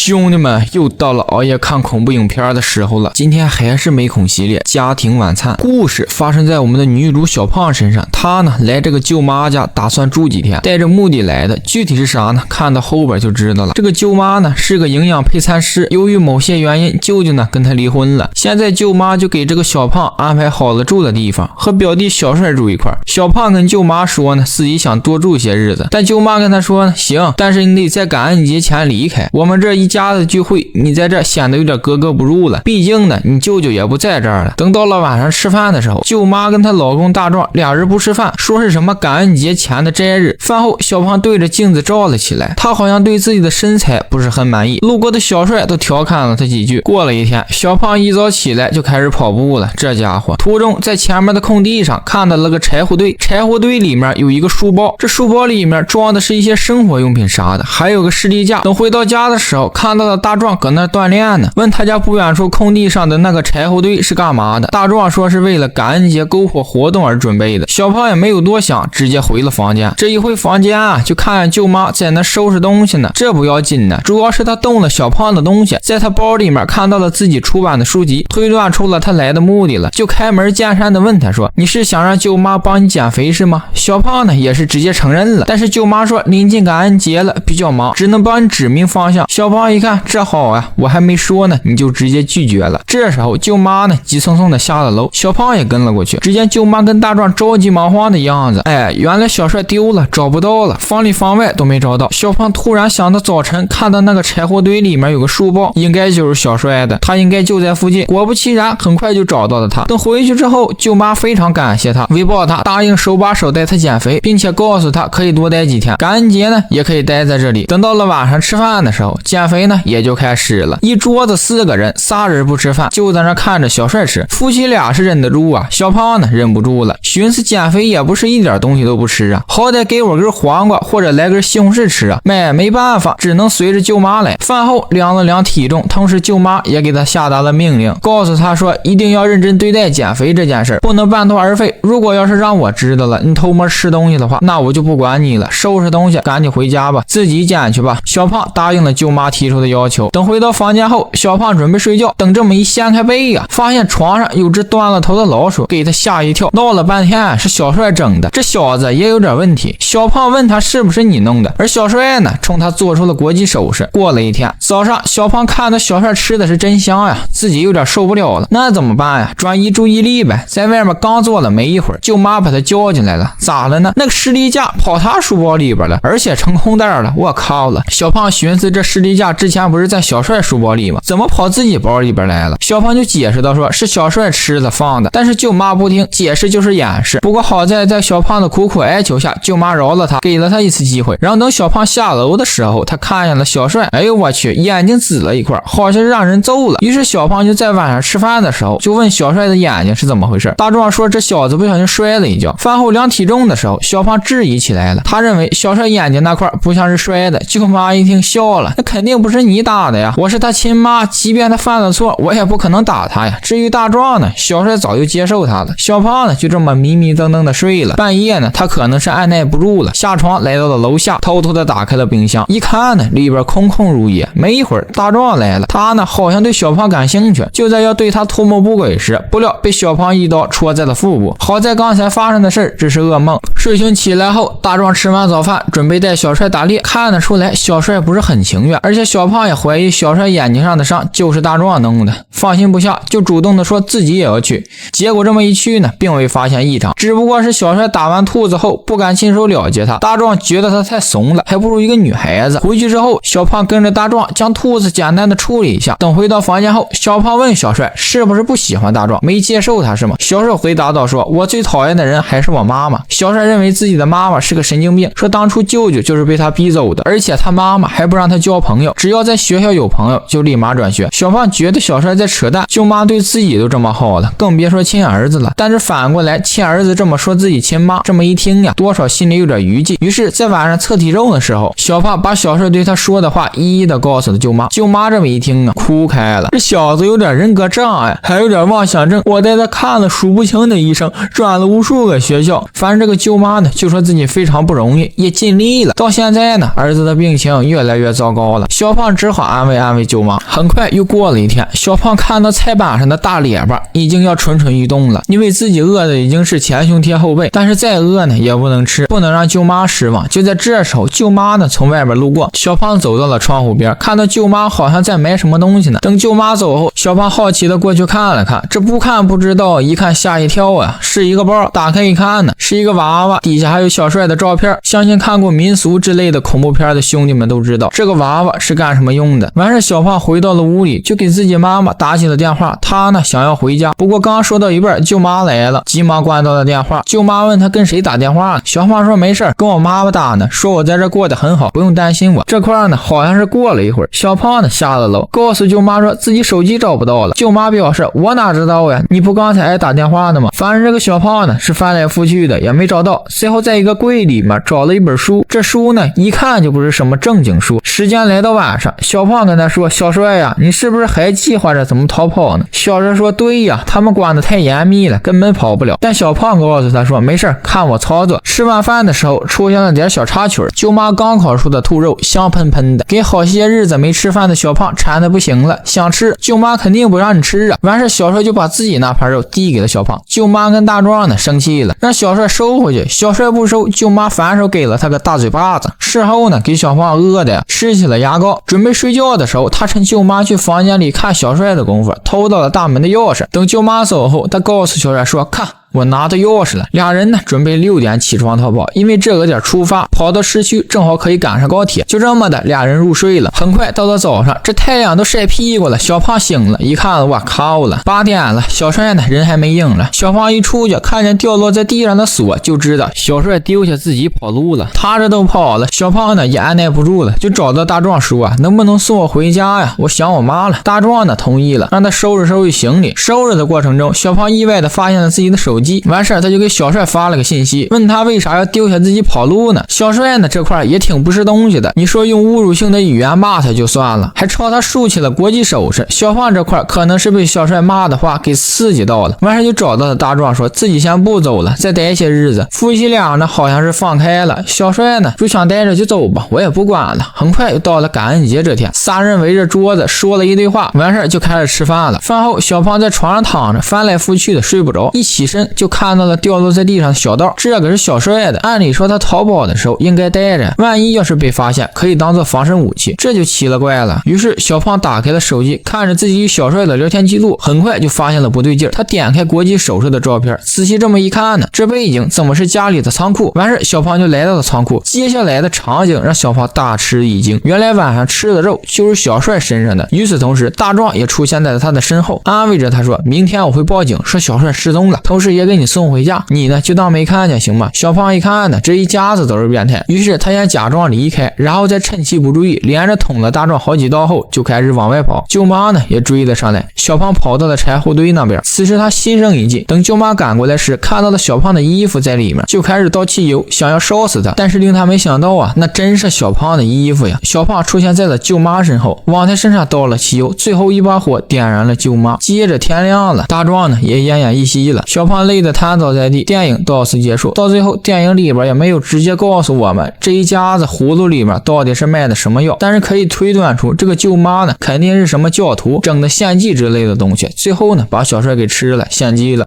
兄弟们，又到了熬夜看恐怖影片的时候了。今天还是美恐系列家庭晚餐。故事发生在我们的女主小胖身上，她呢来这个舅妈家，打算住几天，带着目的来的。具体是啥呢？看到后边就知道了。这个舅妈呢是个营养配餐师，由于某些原因，舅舅呢跟她离婚了。现在舅妈就给这个小胖安排好了住的地方，和表弟小帅住一块。小胖跟舅妈说呢，自己想多住些日子，但舅妈跟他说呢，行，但是你得在感恩节前离开。我们这一家子聚会，你在这显得有点格格不入了。毕竟呢，你舅舅也不在这儿了。等到了晚上吃饭的时候，舅妈跟她老公大壮俩人不吃饭，说是什么感恩节前的斋日。饭后，小胖对着镜子照了起来，他好像对自己的身材不是很满意。路过的小帅都调侃了他几句。过了一天，小胖一早起来就开始跑步了。这家伙途中在前面的空地上看到了个柴火堆，柴火堆里面有一个书包，这书包里面装的是一些生活用品啥的，还有个士力架。等回到家的时候，看到了大壮搁那锻炼呢，问他家不远处空地上的那个柴火堆是干嘛的。大壮说是为了感恩节篝火活动而准备的。小胖也没有多想，直接回了房间。这一回房间啊，就看见舅妈在那收拾东西呢。这不要紧呢，主要是他动了小胖的东西，在他包里面看到了自己出版的书籍，推断出了他来的目的了，就开门见山的问他说，你是想让舅妈帮你减肥是吗？小胖呢也是直接承认了，但是舅妈说临近感恩节了，比较忙，只能帮你指明方向。小胖一看这好啊，我还没说呢，你就直接拒绝了。这时候舅妈呢急匆匆的下了楼，小胖也跟了过去。只见舅妈跟大壮着急忙慌的样子，原来小帅丢了，找不到了，房里房外都没找到。小胖突然想到早晨看到那个柴火堆里面有个书包，应该就是小帅的，他应该就在附近。果不其然，很快就找到了他。等回去之后，舅妈非常感谢他，围抱他，答应手把手带他减肥，并且告诉他可以多待几天，感恩节呢也可以待在这里。等到了晚上吃饭的时候，减肥呢也就开始了。一桌子4个人，3人不吃饭，就在那看着小帅吃。夫妻俩是忍得住啊，小胖呢忍不住了，寻思减肥也不是一点东西都不吃啊，好歹给我根黄瓜或者来根西红柿吃啊。没办法，只能随着舅妈来。饭后量了量体重，同时舅妈也给他下达了命令，告诉他说一定要认真对待减肥这件事，不能半途而废。如果要是让我知道了你偷摸吃东西的话，那我就不管你了，收拾东西赶紧回家吧，自己减去吧。小胖答应了舅妈提出的要求。等回到房间后，小胖准备睡觉，等这么一掀开被呀，发现床上有只端了头的老鼠，给他吓一跳。闹了半天是小帅整的，这小子也有点问题。小胖问他是不是你弄的，而小帅呢冲他做出了国际手势。过了一天早上，小胖看到小帅吃的是真香呀，自己有点受不了了，那怎么办呀？转移注意力呗。在外面刚坐了没一会儿，舅妈把他叫进来了。咋了呢？那个士力架跑他书包里边了，而且成空袋了。我靠了！小胖寻思这士力架之前不是在小帅书包里吗？怎么跑自己包里边来了？小胖就解释到说是小帅吃了放的，但是舅妈不听，解释就是掩饰。不过好在小胖的苦苦哀求下，舅妈饶了他，给了他一次机会。然后等小胖下楼的时候，他看见了小帅，哎呦我去，眼睛紫了一块，好像是让人揍了。于是小胖就在晚上吃饭的时候就问小帅的眼睛是怎么回事。大壮说这小子不小心摔了一跤。饭后量体重的时候，小胖质疑起来了，他认为小帅眼睛那块不像是摔的。舅妈一听笑了，那肯定不是你打的呀，我是他亲妈，即便他犯了错，我也不可能打他呀。至于大壮呢，小帅早就接受他了。小胖呢就这么迷迷瞪瞪的睡了。半夜呢，他可能是按耐不住了，下床来到了楼下，偷偷的打开了冰箱，一看呢，里边空空如也。没一会儿，大壮来了，他呢好像对小胖感兴趣，就在要对他图谋不轨时，不料被小胖一刀戳在了腹部。好在刚才发生的事只是噩梦。睡醒起来后，大壮吃完早饭，准备带小帅打猎。看得出来，小帅不是很情愿，而且小胖也怀疑小帅眼睛上的伤就是大壮弄的，放心不下，就主动的说自己也要去。结果这么一去呢，并未发现异常，只不过是小帅打完兔子后不敢亲手了结他，大壮觉得他太怂了，还不如一个女孩子。回去之后，小胖跟着大壮将兔子简单的处理一下。等回到房间后，小胖问小帅是不是不喜欢大壮，没接受他是吗？小帅回答道说我最讨厌的人还是我妈妈。小帅认为自己的妈妈是个神经病，说当初舅舅就是被他逼走的，而且他妈妈还不让他交朋友，只要在学校有朋友就立马转学。小胖觉得小帅在扯淡，舅妈对自己都这么好了，更别说亲儿子了。但是反过来亲儿子这么说自己亲妈，这么一听呀，多少心里有点余悸。于是在晚上测体重的时候，小胖把小帅对他说的话一一的告诉了舅妈。舅妈这么一听啊，哭开了，这小子有点人格障碍，还有点妄想症，我带他看了数不清的医生，转了无数个学校。反正这个舅妈呢就说自己非常不容易，也尽力了。到现在呢，儿子的病情越来越糟糕了。小胖只好安慰安慰舅妈。很快又过了一天，小胖看到菜板上的大列巴已经要蠢蠢欲动了，因为自己饿的已经是前胸贴后背，但是再饿呢也不能吃，不能让舅妈失望。就在这时候，舅妈呢从外边路过，小胖走到了窗户边，看到舅妈好像在买什么东西呢。等舅妈走后，小胖好奇的过去看了看，这不看不知道，一看吓一跳啊，是一个包，打开一看呢，是一个娃娃，底下还有小帅的照片。相信看过民俗之类的恐怖片的兄弟们都知道这个娃娃是干什么用的。完事小胖回到了屋里，就给自己妈妈打起了电话，他呢想要回家，不过刚说到一半，舅妈来了，急忙关掉了电话。舅妈问他跟谁打电话呢，小胖说没事，跟我妈妈打呢，说我在这过得很好，不用担心我。这块呢好像是过了一会儿，小胖呢下了楼，告诉舅妈说自己手机找不到了。舅妈表示我哪知道呀，你不刚才还打电话呢吗？反正这个小胖呢是翻来覆去的也没找到，随后在一个柜里面找了一本书，这书呢一看就不是什么正经书。时间来到晚上，小胖跟他说，小帅呀，你是不是还计划着怎么逃跑呢？小帅说对呀，他们关得太严密了，根本跑不了。但小胖告诉他说没事，看我操作。吃完饭的时候出现了点小插曲，舅妈刚烤出的兔肉香喷喷的，给好些日子没吃饭的小胖馋得不行了，想吃，舅妈肯定不让你吃啊。完事小帅就把自己那盘肉递给了小胖，舅妈跟大壮呢生气了，让小帅收回去，小帅不收，舅妈反手给了他个大嘴巴子。事后呢给小胖饿的呀吃起了牙膏。准备睡觉的时候，他趁舅妈去房间里看小帅的功夫偷到了大门的钥匙。等舅妈走后，他告诉小帅说，看我拿到钥匙了。俩人呢准备6点起床逃跑，因为这个点出发，跑到市区正好可以赶上高铁。就这么的，俩人入睡了。很快到了早上，这太阳都晒屁股了，小胖醒了，一看我靠了，8点了，小帅呢人还没影了。小胖一出去看见掉落在地上的锁，就知道小帅丢下自己跑路了。他这都跑了，小胖呢也按耐不住了，就找到大壮说能不能送我回家呀，我想我妈了。大壮呢同意了，让他收拾行李。收拾的过程中，小胖意外的发现了自己的手机，完事他就给小帅发了个信息，问他为啥要丢下自己跑路呢？小帅呢这块也挺不是东西的，你说用侮辱性的语言骂他就算了，还朝他竖起了国际手势。小胖这块可能是被小帅骂的话给刺激到了，完事就找到了大壮，说自己先不走了，再待些日子。夫妻俩呢好像是放开了，小帅呢就想待着就走吧，我也不管了。很快又到了感恩节这天，仨人围着桌子说了一堆话，完事就开始吃饭了。饭后小胖在床上躺着翻来覆去的睡不着，一起身就看到了掉落在地上的小刀，这个是小帅的，按理说他逃跑的时候应该带着，万一要是被发现可以当做防身武器，这就奇了怪了。于是小胖打开了手机，看着自己与小帅的聊天记录，很快就发现了不对劲。他点开国际首饰的照片，仔细这么一看呢，这背景怎么是家里的仓库？完事小胖就来到了仓库，接下来的场景让小胖大吃一惊，原来晚上吃的肉就是小帅身上的。与此同时，大壮也出现在了他的身后，安慰着他说，明天我会报警说小帅失踪了，同时也给你送回家，你呢就当没看见行吗？小胖一看呢，这一家子都是变态，于是他先假装离开，然后再趁其不注意连着捅了大壮好几刀后就开始往外跑。舅妈呢也追了上来，小胖跑到了柴火堆那边，此时他心生一计，等舅妈赶过来时看到了小胖的衣服在里面，就开始倒汽油想要烧死他，但是令他没想到啊，那真是小胖的衣服呀。小胖出现在了舅妈身后，往他身上倒了汽油，最后一把火点燃了舅妈。接着天亮了，大壮呢也奄奄一息了，小胖累得瘫倒在地。电影到此结束。到最后电影里边也没有直接告诉我们这一家子葫芦里面到底是卖的什么药，但是可以推断出这个舅妈呢肯定是什么教徒整的献祭之类的东西，最后呢把小帅给吃了献祭了。